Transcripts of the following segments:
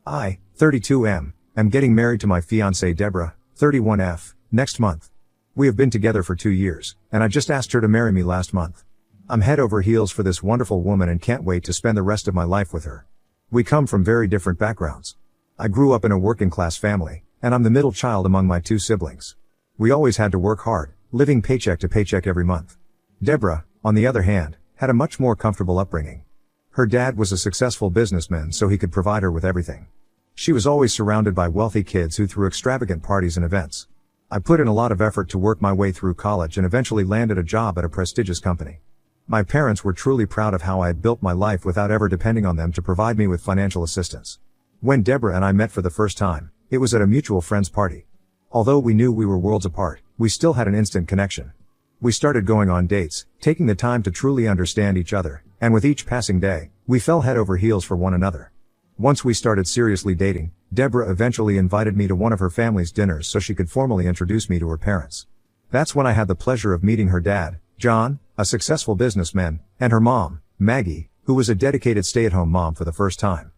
I, 32M, am getting married to my fiancée Deborah, 31F, next month. We have been together for 2 years, and I just asked her to marry me last month. I'm head over heels for this wonderful woman and can't wait to spend the rest of my life with her. We come from very different backgrounds. I grew up in a working class family, and I'm the middle child among my 2 siblings. We always had to work hard, living paycheck to paycheck every month. Deborah, on the other hand, had a much more comfortable upbringing. Her dad was a successful businessman, so he could provide her with everything. She was always surrounded by wealthy kids who threw extravagant parties and events. I put in a lot of effort to work my way through college and eventually landed a job at a prestigious company. My parents were truly proud of how I had built my life without ever depending on them to provide me with financial assistance. When Deborah and I met for the first time, it was at a mutual friend's party. Although we knew we were worlds apart, we still had an instant connection. We started going on dates, taking the time to truly understand each other, and with each passing day, we fell head over heels for one another. Once we started seriously dating, Deborah eventually invited me to one of her family's dinners so she could formally introduce me to her parents. That's when I had the pleasure of meeting her dad, John, a successful businessman, and her mom, Maggie, who was a dedicated stay-at-home mom for the first time.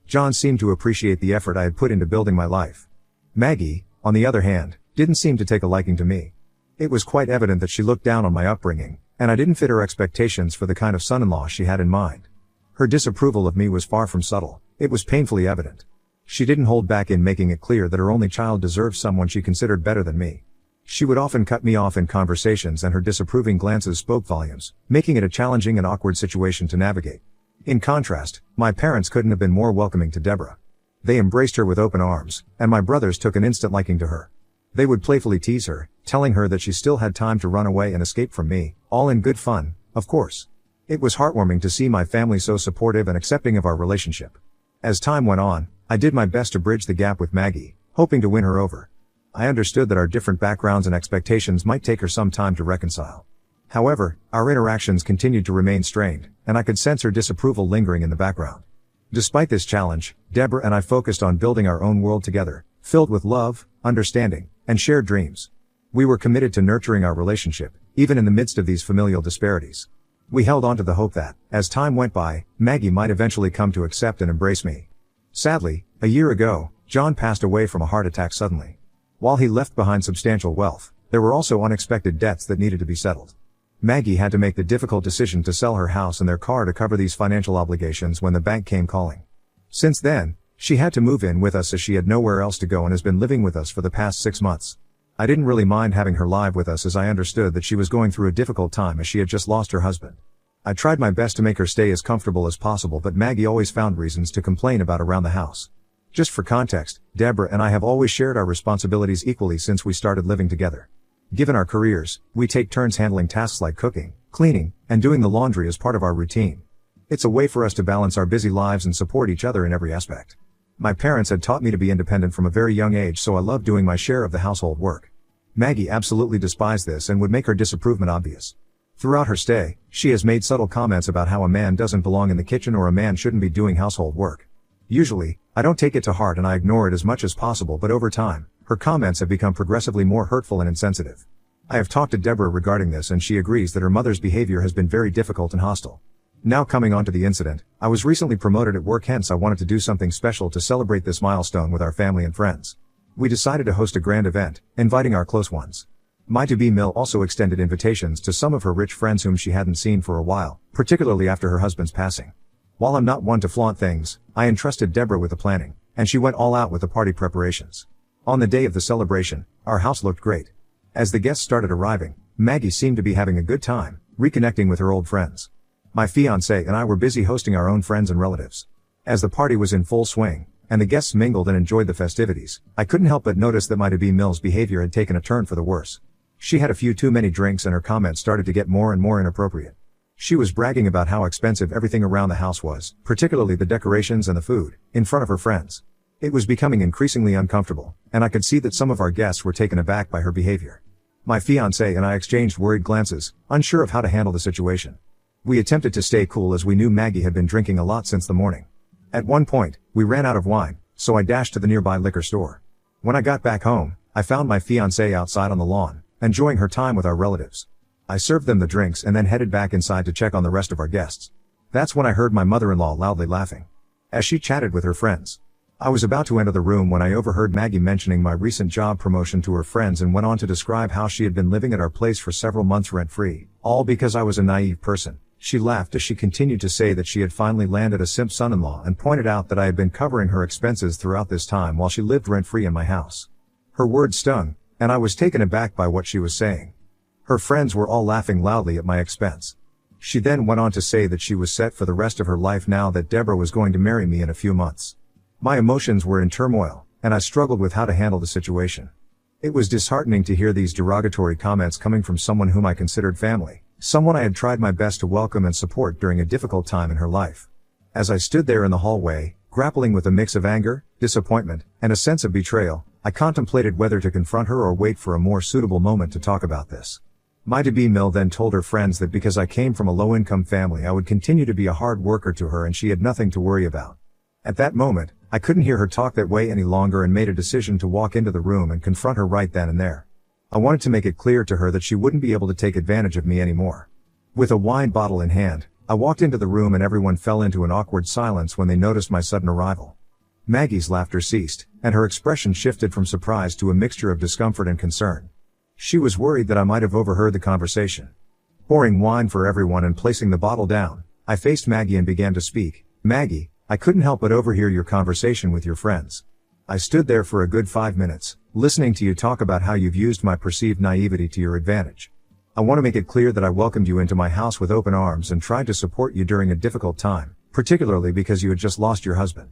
John seemed to appreciate the effort I had put into building my life. Maggie, on the other hand, didn't seem to take a liking to me. It was quite evident that she looked down on my upbringing, and I didn't fit her expectations for the kind of son-in-law she had in mind. Her disapproval of me was far from subtle. It was painfully evident. She didn't hold back in making it clear that her only child deserved someone she considered better than me. She would often cut me off in conversations, and her disapproving glances spoke volumes, making it a challenging and awkward situation to navigate. In contrast, my parents couldn't have been more welcoming to Deborah. They embraced her with open arms, and my brothers took an instant liking to her. They would playfully tease her, telling her that she still had time to run away and escape from me, all in good fun, of course. It was heartwarming to see my family so supportive and accepting of our relationship. As time went on, I did my best to bridge the gap with Maggie, hoping to win her over. I understood that our different backgrounds and expectations might take her some time to reconcile. However, our interactions continued to remain strained, and I could sense her disapproval lingering in the background. Despite this challenge, Deborah and I focused on building our own world together, filled with love, understanding, and shared dreams. We were committed to nurturing our relationship, even in the midst of these familial disparities. We held on to the hope that, as time went by, Maggie might eventually come to accept and embrace me. Sadly, a year ago, John passed away from a heart attack suddenly. While he left behind substantial wealth, there were also unexpected debts that needed to be settled. Maggie had to make the difficult decision to sell her house and their car to cover these financial obligations when the bank came calling. Since then, she had to move in with us as she had nowhere else to go and has been living with us for the past 6 months. I didn't really mind having her live with us as I understood that she was going through a difficult time as she had just lost her husband. I tried my best to make her stay as comfortable as possible, but Maggie always found reasons to complain about around the house. Just for context, Deborah and I have always shared our responsibilities equally since we started living together. Given our careers, we take turns handling tasks like cooking, cleaning, and doing the laundry as part of our routine. It's a way for us to balance our busy lives and support each other in every aspect. My parents had taught me to be independent from a very young age, so I loved doing my share of the household work. Maggie absolutely despised this and would make her disapproval obvious. Throughout her stay, she has made subtle comments about how a man doesn't belong in the kitchen or a man shouldn't be doing household work. Usually, I don't take it to heart and I ignore it as much as possible, but over time, her comments have become progressively more hurtful and insensitive. I have talked to Deborah regarding this and she agrees that her mother's behavior has been very difficult and hostile. Now coming on to the incident, I was recently promoted at work, hence I wanted to do something special to celebrate this milestone with our family and friends. We decided to host a grand event, inviting our close ones. My to-be Mill also extended invitations to some of her rich friends whom she hadn't seen for a while, particularly after her husband's passing. While I'm not one to flaunt things, I entrusted Deborah with the planning, and she went all out with the party preparations. On the day of the celebration, our house looked great. As the guests started arriving, Maggie seemed to be having a good time, reconnecting with her old friends. My fiancé and I were busy hosting our own friends and relatives. As the party was in full swing, and the guests mingled and enjoyed the festivities, I couldn't help but notice that my to-be Mill's behavior had taken a turn for the worse. She had a few too many drinks and her comments started to get more and more inappropriate. She was bragging about how expensive everything around the house was, particularly the decorations and the food, in front of her friends. It was becoming increasingly uncomfortable, and I could see that some of our guests were taken aback by her behavior. My fiancé and I exchanged worried glances, unsure of how to handle the situation. We attempted to stay cool as we knew Maggie had been drinking a lot since the morning. At one point, we ran out of wine, so I dashed to the nearby liquor store. When I got back home, I found my fiancé outside on the lawn, enjoying her time with our relatives. I served them the drinks and then headed back inside to check on the rest of our guests. That's when I heard my mother-in-law loudly laughing. As she chatted with her friends, I was about to enter the room when I overheard Maggie mentioning my recent job promotion to her friends and went on to describe how she had been living at our place for several months rent-free, all because I was a naive person. She laughed as she continued to say that she had finally landed a simp son-in-law and pointed out that I had been covering her expenses throughout this time while she lived rent-free in my house. Her words stung, and I was taken aback by what she was saying. Her friends were all laughing loudly at my expense. She then went on to say that she was set for the rest of her life now that Deborah was going to marry me in a few months. My emotions were in turmoil, and I struggled with how to handle the situation. It was disheartening to hear these derogatory comments coming from someone whom I considered family, someone I had tried my best to welcome and support during a difficult time in her life. As I stood there in the hallway, grappling with a mix of anger, disappointment, and a sense of betrayal, I contemplated whether to confront her or wait for a more suitable moment to talk about this. My to-be Mill then told her friends that because I came from a low-income family I would continue to be a hard worker to her and she had nothing to worry about. At that moment, I couldn't hear her talk that way any longer and made a decision to walk into the room and confront her right then and there. I wanted to make it clear to her that she wouldn't be able to take advantage of me anymore. With a wine bottle in hand, I walked into the room and everyone fell into an awkward silence when they noticed my sudden arrival. Maggie's laughter ceased, and her expression shifted from surprise to a mixture of discomfort and concern. She was worried that I might have overheard the conversation. Pouring wine for everyone and placing the bottle down, I faced Maggie and began to speak. Maggie, I couldn't help but overhear your conversation with your friends. I stood there for a good 5 minutes, listening to you talk about how you've used my perceived naivety to your advantage. I want to make it clear that I welcomed you into my house with open arms and tried to support you during a difficult time, particularly because you had just lost your husband.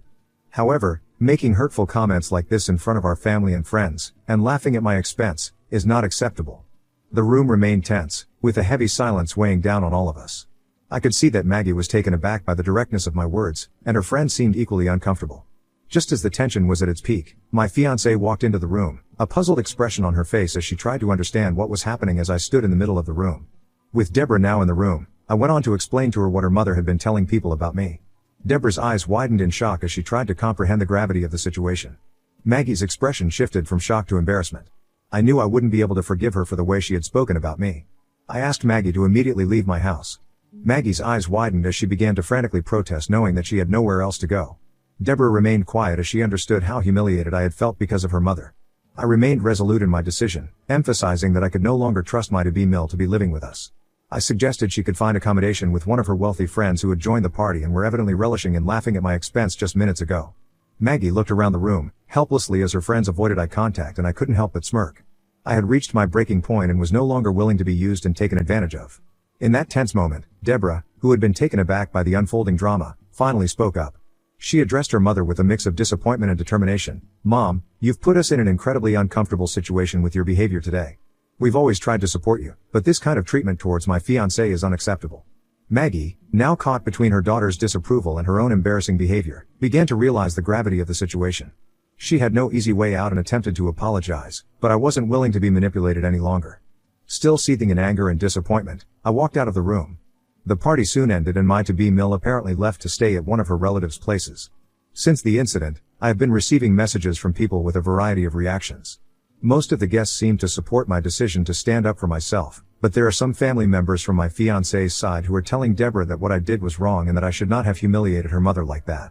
However, making hurtful comments like this in front of our family and friends, and laughing at my expense, is not acceptable. The room remained tense, with a heavy silence weighing down on all of us. I could see that Maggie was taken aback by the directness of my words, and her friends seemed equally uncomfortable. Just as the tension was at its peak, my fiancée walked into the room, a puzzled expression on her face as she tried to understand what was happening as I stood in the middle of the room. With Deborah now in the room, I went on to explain to her what her mother had been telling people about me. Deborah's eyes widened in shock as she tried to comprehend the gravity of the situation. Maggie's expression shifted from shock to embarrassment. I knew I wouldn't be able to forgive her for the way she had spoken about me. I asked Maggie to immediately leave my house. Maggie's eyes widened as she began to frantically protest, knowing that she had nowhere else to go. Deborah remained quiet as she understood how humiliated I had felt because of her mother. I remained resolute in my decision, emphasizing that I could no longer trust my to-be Mill to be living with us. I suggested she could find accommodation with one of her wealthy friends who had joined the party and were evidently relishing in laughing at my expense just minutes ago. Maggie looked around the room, helplessly as her friends avoided eye contact, and I couldn't help but smirk. I had reached my breaking point and was no longer willing to be used and taken advantage of. In that tense moment, Deborah, who had been taken aback by the unfolding drama, finally spoke up. She addressed her mother with a mix of disappointment and determination. Mom, you've put us in an incredibly uncomfortable situation with your behavior today. We've always tried to support you, but this kind of treatment towards my fiancé is unacceptable. Maggie, now caught between her daughter's disapproval and her own embarrassing behavior, began to realize the gravity of the situation. She had no easy way out and attempted to apologize, but I wasn't willing to be manipulated any longer. Still seething in anger and disappointment, I walked out of the room. The party soon ended and my to-be Mill apparently left to stay at one of her relatives' places. Since the incident, I have been receiving messages from people with a variety of reactions. Most of the guests seem to support my decision to stand up for myself, but there are some family members from my fiancé's side who are telling Deborah that what I did was wrong and that I should not have humiliated her mother like that.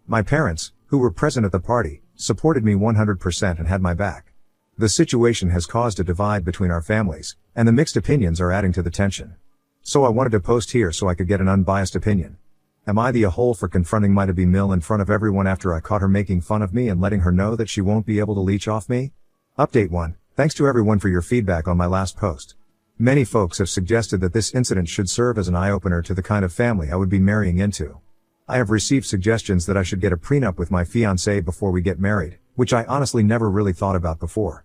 My parents, who were present at the party, supported me 100% and had my back. The situation has caused a divide between our families, and the mixed opinions are adding to the tension. So I wanted to post here so I could get an unbiased opinion. Am I the a-hole for confronting my to-be Mill in front of everyone after I caught her making fun of me and letting her know that she won't be able to leech off me? Update 1. Thanks to everyone for your feedback on my last post. Many folks have suggested that this incident should serve as an eye-opener to the kind of family I would be marrying into. I have received suggestions that I should get a prenup with my fiancé before we get married, which I honestly never really thought about before.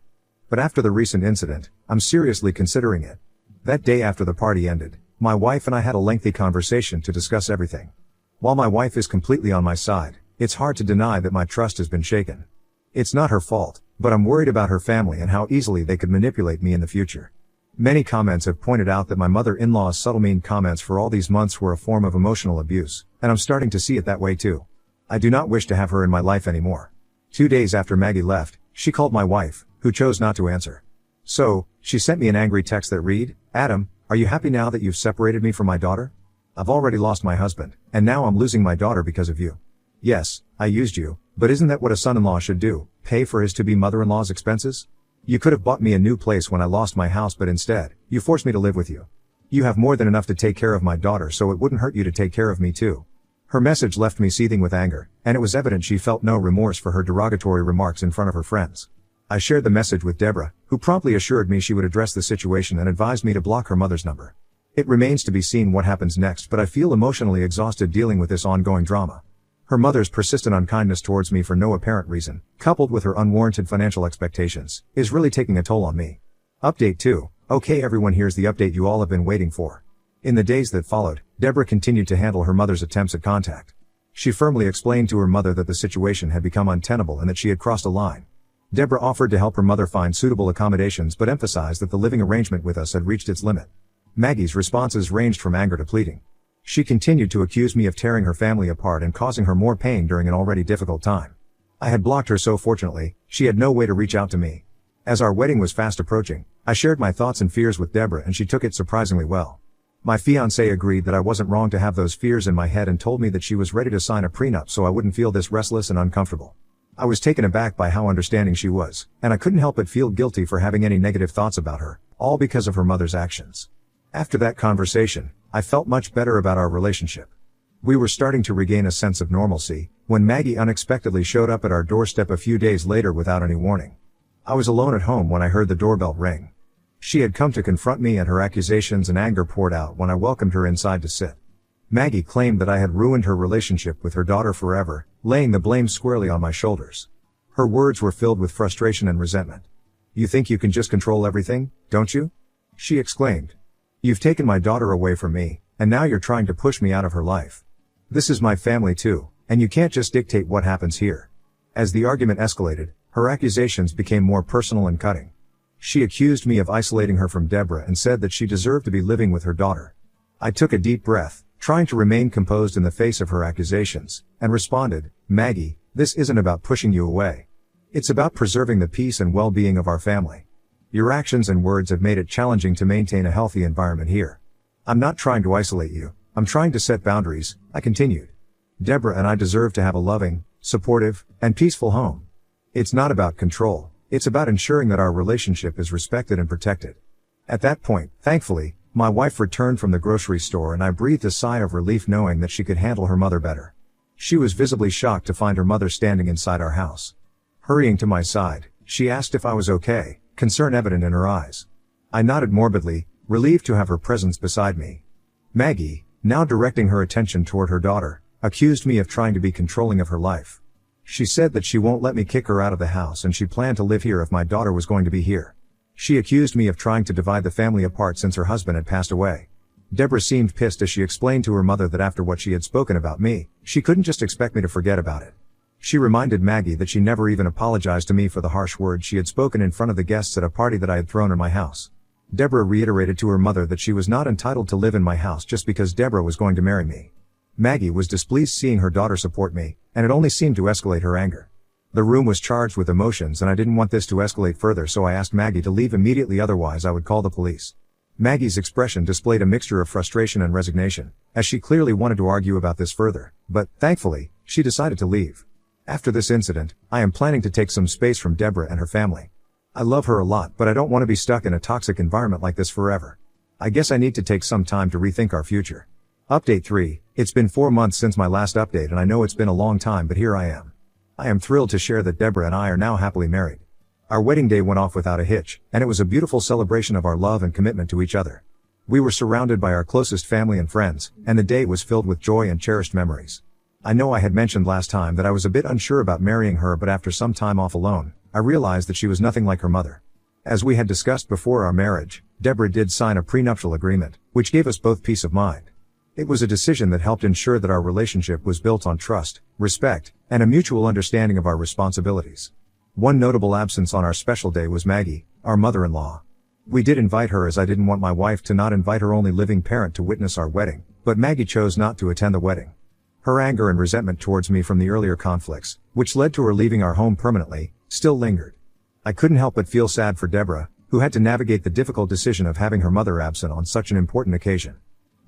But after the recent incident, I'm seriously considering it. That day after the party ended, my wife and I had a lengthy conversation to discuss everything. While my wife is completely on my side, it's hard to deny that my trust has been shaken. It's not her fault, but I'm worried about her family and how easily they could manipulate me in the future. Many comments have pointed out that my mother-in-law's subtle mean comments for all these months were a form of emotional abuse, and I'm starting to see it that way too. I do not wish to have her in my life anymore. 2 days after Maggie left, she called my wife, who chose not to answer. So, she sent me an angry text that read, "Adam, are you happy now that you've separated me from my daughter? I've already lost my husband, and now I'm losing my daughter because of you. Yes, I used you, But isn't that what a son-in-law should do, pay for his to-be mother-in-law's expenses? You could have bought me a new place when I lost my house, but instead, you forced me to live with you. You have more than enough to take care of my daughter, so it wouldn't hurt you to take care of me too. Her message left me seething with anger, and it was evident she felt no remorse for her derogatory remarks in front of her friends. I shared the message with Deborah, who promptly assured me she would address the situation and advised me to block her mother's number. It remains to be seen what happens next, but I feel emotionally exhausted dealing with this ongoing drama. Her mother's persistent unkindness towards me for no apparent reason, coupled with her unwarranted financial expectations, is really taking a toll on me. Update 2. Okay everyone, here's the update you all have been waiting for. In the days that followed, Deborah continued to handle her mother's attempts at contact. She firmly explained to her mother that the situation had become untenable and that she had crossed a line. Deborah offered to help her mother find suitable accommodations but emphasized that the living arrangement with us had reached its limit. Maggie's responses ranged from anger to pleading. She continued to accuse me of tearing her family apart and causing her more pain during an already difficult time. I had blocked her, so fortunately, she had no way to reach out to me. As our wedding was fast approaching, I shared my thoughts and fears with Deborah and she took it surprisingly well. My fiancé agreed that I wasn't wrong to have those fears in my head and told me that she was ready to sign a prenup so I wouldn't feel this restless and uncomfortable. I was taken aback by how understanding she was, and I couldn't help but feel guilty for having any negative thoughts about her, all because of her mother's actions. After that conversation, I felt much better about our relationship. We were starting to regain a sense of normalcy, when Maggie unexpectedly showed up at our doorstep a few days later without any warning. I was alone at home when I heard the doorbell ring. She had come to confront me, and her accusations and anger poured out when I welcomed her inside to sit. Maggie claimed that I had ruined her relationship with her daughter forever, laying the blame squarely on my shoulders. Her words were filled with frustration and resentment. "You think you can just control everything, don't you?" she exclaimed. "You've taken my daughter away from me, and now you're trying to push me out of her life. This is my family too, and you can't just dictate what happens here." As the argument escalated, her accusations became more personal and cutting. She accused me of isolating her from Deborah and said that she deserved to be living with her daughter. I took a deep breath, trying to remain composed in the face of her accusations, and responded, "Maggie, this isn't about pushing you away. It's about preserving the peace and well-being of our family. Your actions and words have made it challenging to maintain a healthy environment here. I'm not trying to isolate you, I'm trying to set boundaries," I continued. "Deborah and I deserve to have a loving, supportive, and peaceful home. It's not about control. It's about ensuring that our relationship is respected and protected." At that point, thankfully, my wife returned from the grocery store and I breathed a sigh of relief knowing that she could handle her mother better. She was visibly shocked to find her mother standing inside our house. Hurrying to my side, she asked if I was okay, concern evident in her eyes. I nodded morbidly, relieved to have her presence beside me. Maggie, now directing her attention toward her daughter, accused me of trying to be controlling of her life. She said that she won't let me kick her out of the house and she planned to live here if my daughter was going to be here. She accused me of trying to divide the family apart since her husband had passed away. Deborah seemed pissed as she explained to her mother that after what she had spoken about me, she couldn't just expect me to forget about it. She reminded Maggie that she never even apologized to me for the harsh words she had spoken in front of the guests at a party that I had thrown in my house. Deborah reiterated to her mother that she was not entitled to live in my house just because Deborah was going to marry me. Maggie was displeased seeing her daughter support me, and it only seemed to escalate her anger. The room was charged with emotions and I didn't want this to escalate further, so I asked Maggie to leave immediately, otherwise I would call the police. Maggie's expression displayed a mixture of frustration and resignation, as she clearly wanted to argue about this further, but, thankfully, she decided to leave. After this incident, I am planning to take some space from Deborah and her family. I love her a lot, but I don't want to be stuck in a toxic environment like this forever. I guess I need to take some time to rethink our future. Update 3. It's been 4 months since my last update and I know it's been a long time, but here I am. I am thrilled to share that Deborah and I are now happily married. Our wedding day went off without a hitch, and it was a beautiful celebration of our love and commitment to each other. We were surrounded by our closest family and friends, and the day was filled with joy and cherished memories. I know I had mentioned last time that I was a bit unsure about marrying her, but after some time off alone, I realized that she was nothing like her mother. As we had discussed before our marriage, Deborah did sign a prenuptial agreement, which gave us both peace of mind. It was a decision that helped ensure that our relationship was built on trust, respect, and a mutual understanding of our responsibilities. One notable absence on our special day was Maggie, our mother-in-law. We did invite her as I didn't want my wife to not invite her only living parent to witness our wedding, but Maggie chose not to attend the wedding. Her anger and resentment towards me from the earlier conflicts, which led to her leaving our home permanently, still lingered. I couldn't help but feel sad for Deborah, who had to navigate the difficult decision of having her mother absent on such an important occasion.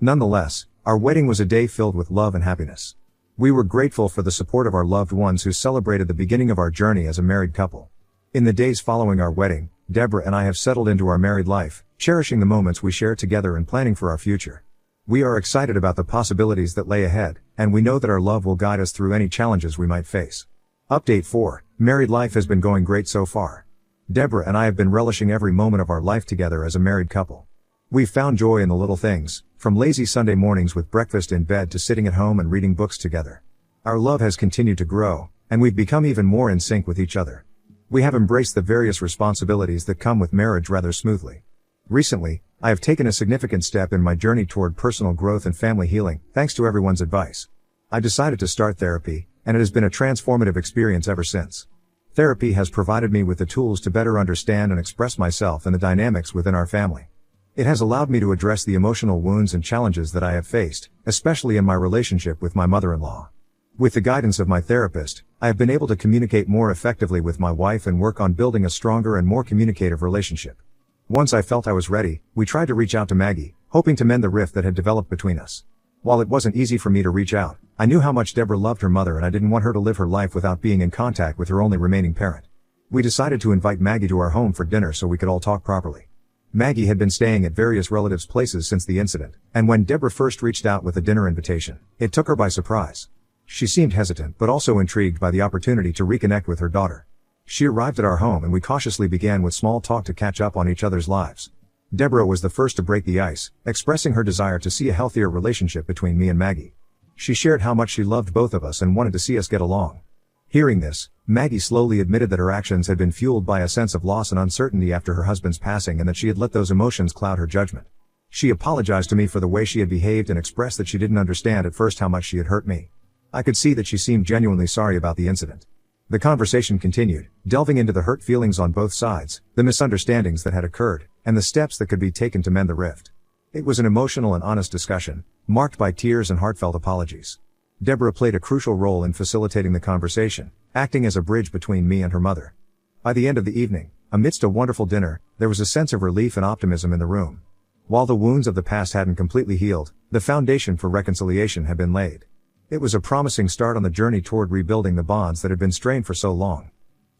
Nonetheless, our wedding was a day filled with love and happiness. We were grateful for the support of our loved ones who celebrated the beginning of our journey as a married couple. In the days following our wedding, Deborah and I have settled into our married life, cherishing the moments we share together and planning for our future. We are excited about the possibilities that lay ahead, and we know that our love will guide us through any challenges we might face. Update 4. Married life has been going great so far. Deborah and I have been relishing every moment of our life together as a married couple. We've found joy in the little things, from lazy Sunday mornings with breakfast in bed to sitting at home and reading books together. Our love has continued to grow, and we've become even more in sync with each other. We have embraced the various responsibilities that come with marriage rather smoothly. Recently, I have taken a significant step in my journey toward personal growth and family healing, thanks to everyone's advice. I decided to start therapy, and it has been a transformative experience ever since. Therapy has provided me with the tools to better understand and express myself and the dynamics within our family. It has allowed me to address the emotional wounds and challenges that I have faced, especially in my relationship with my mother-in-law. With the guidance of my therapist, I have been able to communicate more effectively with my wife and work on building a stronger and more communicative relationship. Once I felt I was ready, we tried to reach out to Maggie, hoping to mend the rift that had developed between us. While it wasn't easy for me to reach out, I knew how much Deborah loved her mother and I didn't want her to live her life without being in contact with her only remaining parent. We decided to invite Maggie to our home for dinner so we could all talk properly. Maggie had been staying at various relatives' places since the incident, and when Deborah first reached out with a dinner invitation, it took her by surprise. She seemed hesitant but also intrigued by the opportunity to reconnect with her daughter. She arrived at our home and we cautiously began with small talk to catch up on each other's lives. Deborah was the first to break the ice, expressing her desire to see a healthier relationship between me and Maggie. She shared how much she loved both of us and wanted to see us get along. Hearing this, Maggie slowly admitted that her actions had been fueled by a sense of loss and uncertainty after her husband's passing and that she had let those emotions cloud her judgment. She apologized to me for the way she had behaved and expressed that she didn't understand at first how much she had hurt me. I could see that she seemed genuinely sorry about the incident. The conversation continued, delving into the hurt feelings on both sides, the misunderstandings that had occurred, and the steps that could be taken to mend the rift. It was an emotional and honest discussion, marked by tears and heartfelt apologies. Deborah played a crucial role in facilitating the conversation, acting as a bridge between me and her mother. By the end of the evening, amidst a wonderful dinner, there was a sense of relief and optimism in the room. While the wounds of the past hadn't completely healed, the foundation for reconciliation had been laid. It was a promising start on the journey toward rebuilding the bonds that had been strained for so long.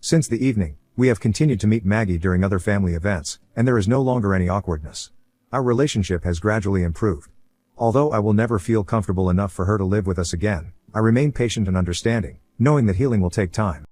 Since the evening, we have continued to meet Maggie during other family events, and there is no longer any awkwardness. Our relationship has gradually improved. Although I will never feel comfortable enough for her to live with us again, I remain patient and understanding, knowing that healing will take time.